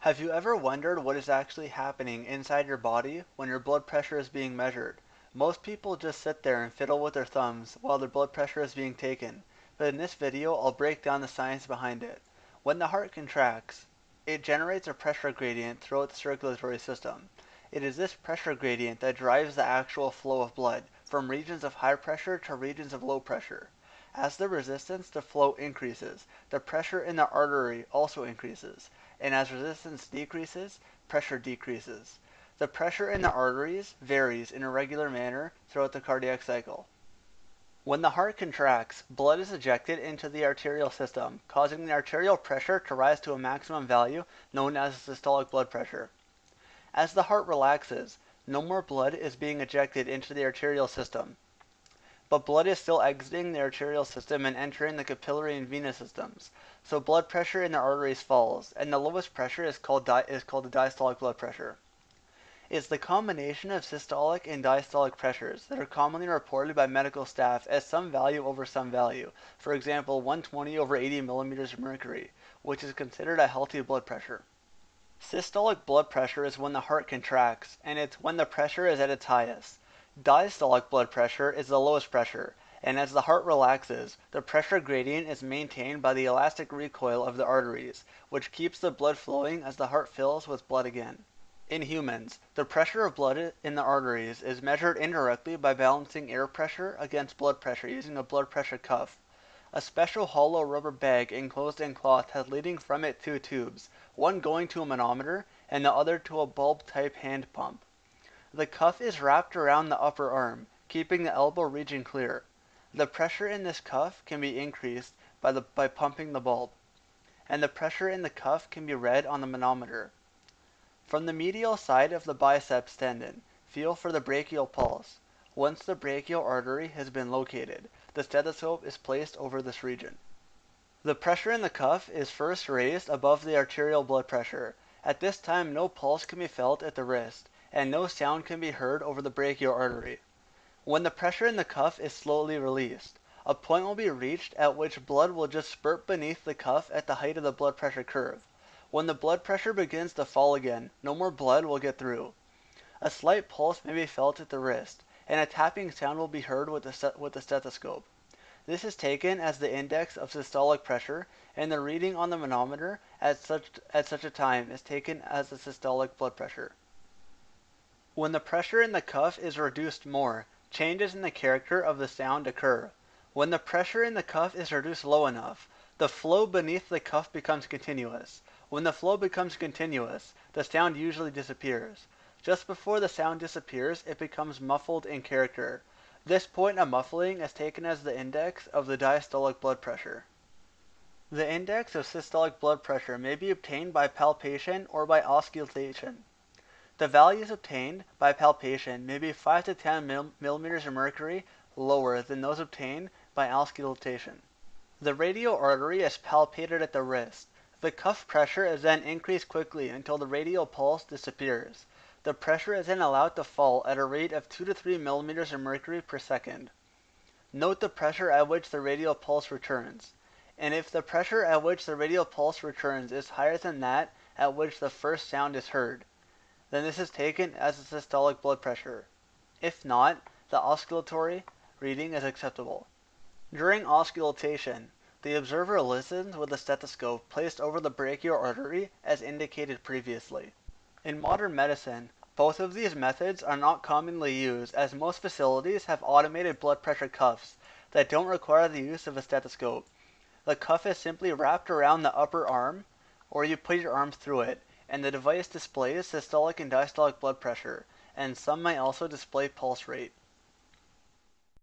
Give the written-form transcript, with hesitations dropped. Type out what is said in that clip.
Have you ever wondered what is actually happening inside your body when your blood pressure is being measured? Most people just sit there and fiddle with their thumbs while their blood pressure is being taken, but in this video I'll break down the science behind it. When the heart contracts, it generates a pressure gradient throughout the circulatory system. It is this pressure gradient that drives the actual flow of blood from regions of high pressure to regions of low pressure. As the resistance to flow increases, the pressure in the artery also increases, and as resistance decreases, pressure decreases. The pressure in the arteries varies in a regular manner throughout the cardiac cycle. When the heart contracts, blood is ejected into the arterial system, causing the arterial pressure to rise to a maximum value known as systolic blood pressure. As the heart relaxes, no more blood is being ejected into the arterial system, but blood is still exiting the arterial system and entering the capillary and venous systems. So blood pressure in the arteries falls, and the lowest pressure is called the diastolic blood pressure. It's the combination of systolic and diastolic pressures that are commonly reported by medical staff as some value over some value. For example, 120 over 80 millimeters of mercury, which is considered a healthy blood pressure. Systolic blood pressure is when the heart contracts, and it's when the pressure is at its highest. Diastolic blood pressure is the lowest pressure, and as the heart relaxes, the pressure gradient is maintained by the elastic recoil of the arteries, which keeps the blood flowing as the heart fills with blood again. In humans, the pressure of blood in the arteries is measured indirectly by balancing air pressure against blood pressure using a blood pressure cuff. A special hollow rubber bag enclosed in cloth has leading from it two tubes, one going to a manometer and the other to a bulb-type hand pump. The cuff is wrapped around the upper arm, keeping the elbow region clear. The pressure in this cuff can be increased by pumping the bulb, and the pressure in the cuff can be read on the manometer. From the medial side of the biceps tendon, feel for the brachial pulse. Once the brachial artery has been located, the stethoscope is placed over this region. The pressure in the cuff is first raised above the arterial blood pressure. At this time, no pulse can be felt at the wrist, and no sound can be heard over the brachial artery. When the pressure in the cuff is slowly released, a point will be reached at which blood will just spurt beneath the cuff at the height of the blood pressure curve. When the blood pressure begins to fall again, no more blood will get through. A slight pulse may be felt at the wrist, and a tapping sound will be heard with the stethoscope. This is taken as the index of systolic pressure, and the reading on the manometer at such a time is taken as the systolic blood pressure. When the pressure in the cuff is reduced more, changes in the character of the sound occur. When the pressure in the cuff is reduced low enough, the flow beneath the cuff becomes continuous. When the flow becomes continuous, the sound usually disappears. Just before the sound disappears, it becomes muffled in character. This point of muffling is taken as the index of the diastolic blood pressure. The index of systolic blood pressure may be obtained by palpation or by auscultation. The values obtained by palpation may be 5 to 10 millimeters of mercury lower than those obtained by auscultation. The radial artery is palpated at the wrist. The cuff pressure is then increased quickly until the radial pulse disappears. The pressure is then allowed to fall at a rate of 2 to 3 millimeters of mercury per second. Note the pressure at which the radial pulse returns, and if the pressure at which the radial pulse returns is higher than that at which the first sound is heard, then this is taken as a systolic blood pressure. If not, the auscultatory reading is acceptable. During auscultation, the observer listens with a stethoscope placed over the brachial artery as indicated previously. In modern medicine, both of these methods are not commonly used as most facilities have automated blood pressure cuffs that don't require the use of a stethoscope. The cuff is simply wrapped around the upper arm, or you put your arm through it, and the device displays systolic and diastolic blood pressure, and some may also display pulse rate.